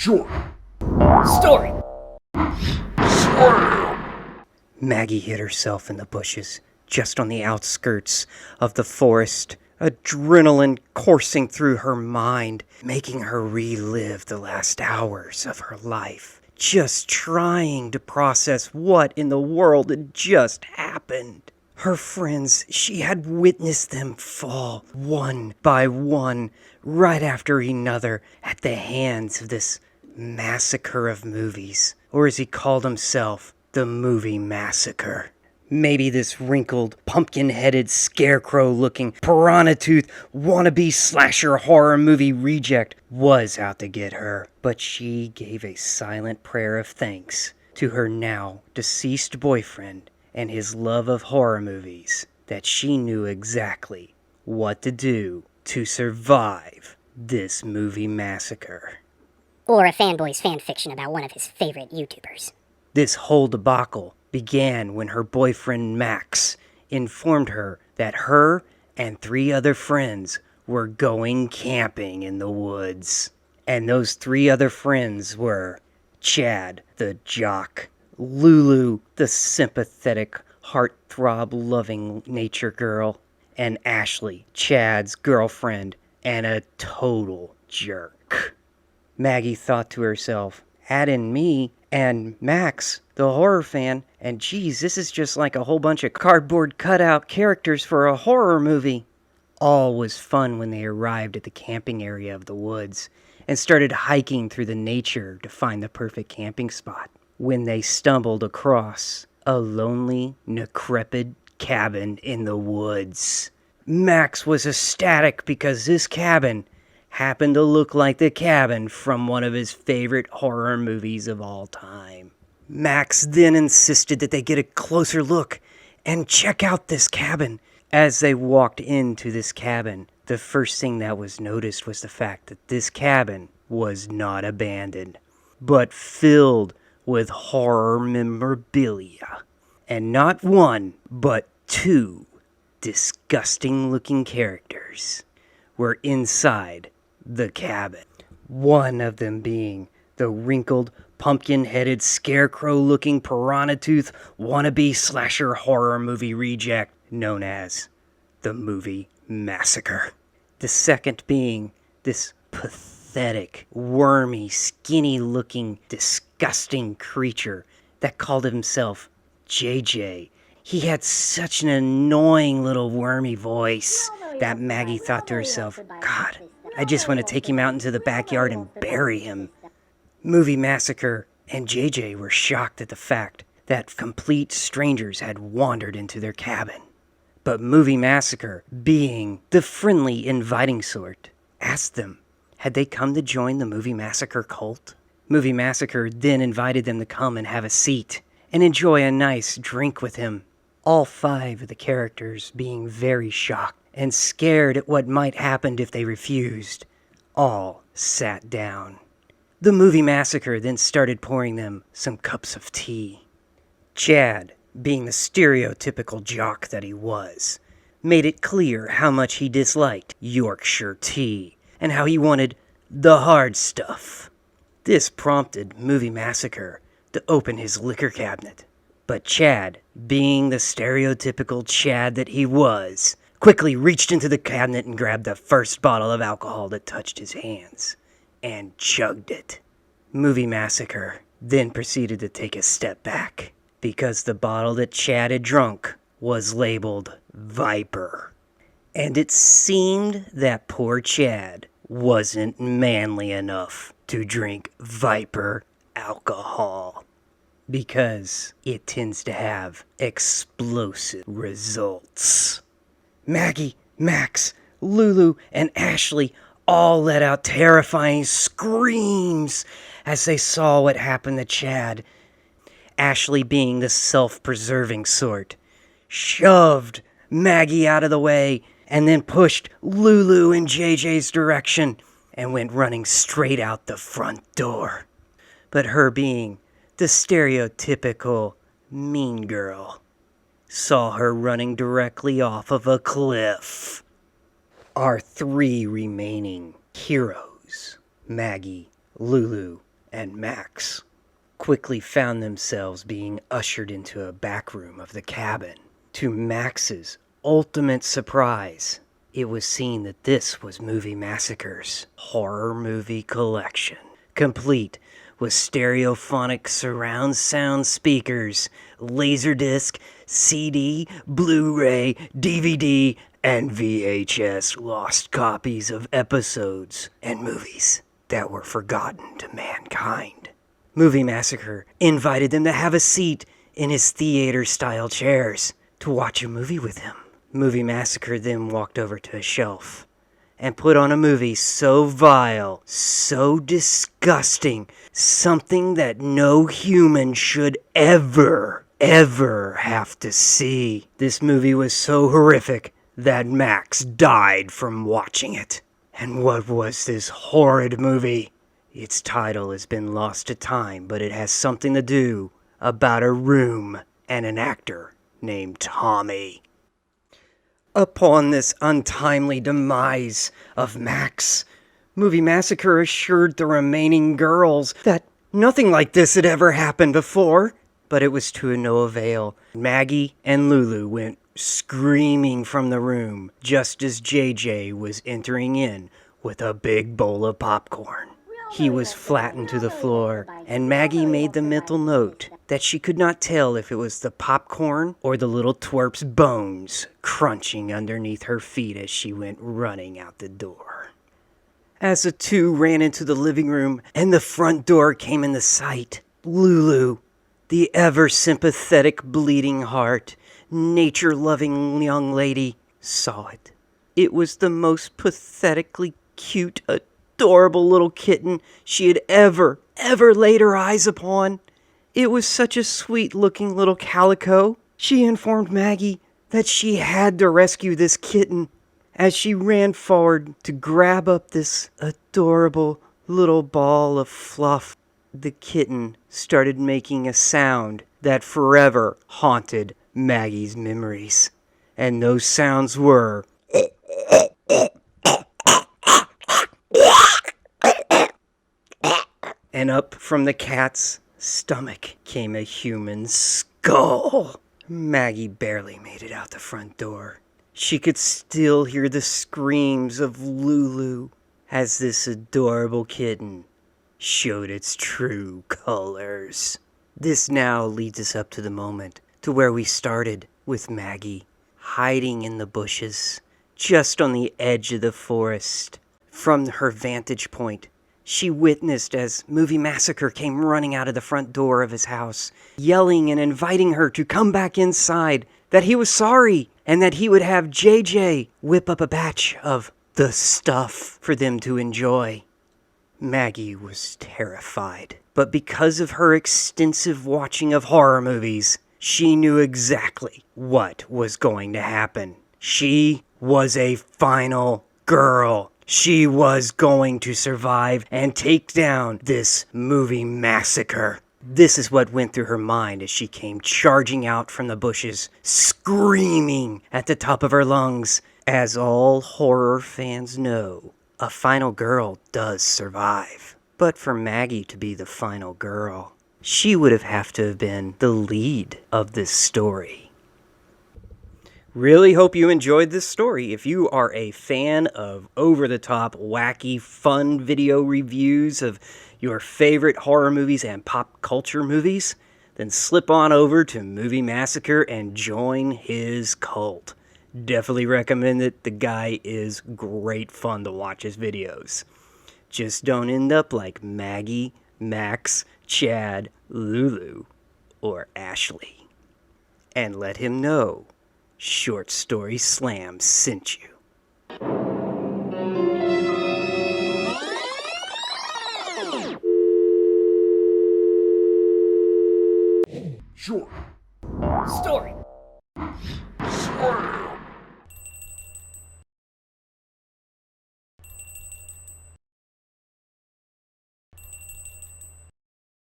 Sure. Story. Maggie hid herself in the bushes, just on the outskirts of the forest, adrenaline coursing through her mind, making her relive the last hours of her life, just trying to process what in the world had just happened. Her friends, she had witnessed them fall one by one, right after another, at the hands of this massacre of movies, or as he called himself, the movie massacre. Maybe this wrinkled, pumpkin-headed, scarecrow-looking, piranha-tooth, wannabe slasher horror movie reject was out to get her. But she gave a silent prayer of thanks to her now deceased boyfriend and his love of horror movies, that she knew exactly what to do to survive this movie massacre. Or a fanboy's fanfiction about one of his favorite YouTubers. This whole debacle began when her boyfriend Max informed her that her and 3 other friends were going camping in the woods. And those 3 other friends were Chad, the jock, Lulu, the sympathetic, heartthrob-loving nature girl, and Ashley, Chad's girlfriend, and a total jerk. Maggie thought to herself, add in me and Max, the horror fan, and geez, this is just like a whole bunch of cardboard cutout characters for a horror movie. All was fun when they arrived at the camping area of the woods and started hiking through the nature to find the perfect camping spot, when they stumbled across a lonely, decrepit cabin in the woods. Max was ecstatic because this cabin happened to look like the cabin from one of his favorite horror movies of all time. Max then insisted that they get a closer look and check out this cabin. As they walked into this cabin, the first thing that was noticed was the fact that this cabin was not abandoned, but filled with horror memorabilia. And not one, but 2 disgusting-looking characters were inside the cabin. One of them being the wrinkled, pumpkin-headed, scarecrow-looking, piranha-tooth, wannabe slasher horror movie reject known as the movie Massacre. The second being this pathetic, wormy, skinny-looking, disgusting creature that called himself JJ. He had such an annoying little wormy voice that Maggie thought to herself, God, I just want to take him out into the backyard and bury him. Movie Massacre and JJ were shocked at the fact that complete strangers had wandered into their cabin. But Movie Massacre, being the friendly, inviting sort, asked them, had they come to join the Movie Massacre cult? Movie Massacre then invited them to come and have a seat and enjoy a nice drink with him. All 5 of the characters being very shocked and scared at what might happen if they refused, all sat down. The Movie Massacre then started pouring them some cups of tea. Chad, being the stereotypical jock that he was, made it clear how much he disliked Yorkshire tea and how he wanted the hard stuff. This prompted Movie Massacre to open his liquor cabinet. But Chad, being the stereotypical Chad that he was, quickly reached into the cabinet and grabbed the first bottle of alcohol that touched his hands and chugged it. Movie Massacre then proceeded to take a step back because the bottle that Chad had drunk was labeled Viper. And it seemed that poor Chad wasn't manly enough to drink Viper alcohol, because it tends to have explosive results. Maggie, Max, Lulu, and Ashley all let out terrifying screams as they saw what happened to Chad. Ashley, being the self-preserving sort, shoved Maggie out of the way and then pushed Lulu in JJ's direction and went running straight out the front door. But her, being the stereotypical mean girl, saw her running directly off of a cliff. Our 3 remaining heroes, Maggie, Lulu, and Max quickly found themselves being ushered into a back room of the cabin. To Max's ultimate surprise, it was seen that this was Movie Massacre's horror movie collection, complete with stereophonic surround sound speakers, laserdisc, CD, Blu-ray, DVD, and VHS lost copies of episodes and movies that were forgotten to mankind. Movie Massacre invited them to have a seat in his theater-style chairs to watch a movie with him. Movie Massacre then walked over to a shelf and put on a movie so vile, so disgusting, something that no human should ever have to see. This movie was so horrific that Max died from watching it. And what was this horrid movie? Its title has been lost to time, but it has something to do about a room and an actor named Tommy. Upon this untimely demise of Max, Movie Massacre assured the remaining girls that nothing like this had ever happened before. But it was to no avail. Maggie and Lulu went screaming from the room just as JJ was entering in with a big bowl of popcorn. He was flattened to the floor, and Maggie made the mental note that she could not tell if it was the popcorn or the little twerp's bones crunching underneath her feet as she went running out the door. As the two ran into the living room and the front door came into sight, Lulu, the ever-sympathetic bleeding heart, nature-loving young lady, saw it. It was the most pathetically cute, adorable little kitten she had ever laid her eyes upon. It was such a sweet-looking little calico. She informed Maggie that she had to rescue this kitten. As she ran forward to grab up this adorable little ball of fluff, the kitten started making a sound that forever haunted Maggie's memories. And those sounds were... And up from the cat's stomach came a human skull. Maggie barely made it out the front door. She could still hear the screams of Lulu as this adorable kitten showed its true colors. This now leads us up to the moment to where we started with Maggie hiding in the bushes just on the edge of the forest. From her vantage point, she witnessed as Movie Massacre came running out of the front door of his house, yelling and inviting her to come back inside, that he was sorry, and that he would have JJ whip up a batch of the stuff for them to enjoy. Maggie was terrified, but because of her extensive watching of horror movies, she knew exactly what was going to happen. She was a final girl. She was going to survive and take down this Movie Massacre. This is what went through her mind as she came charging out from the bushes, screaming at the top of her lungs. As all horror fans know, a final girl does survive. But for Maggie to be the final girl, she would have to have been the lead of this story. Really hope you enjoyed this story. If you are a fan of over-the-top, wacky, fun video reviews of your favorite horror movies and pop culture movies, then slip on over to Movie Massacre and join his cult. Definitely recommend it. The guy is great fun to watch his videos. Just don't end up like Maggie, Max, Chad, Lulu, or Ashley. And let him know Short Story Slam sent you. Short Story. Story.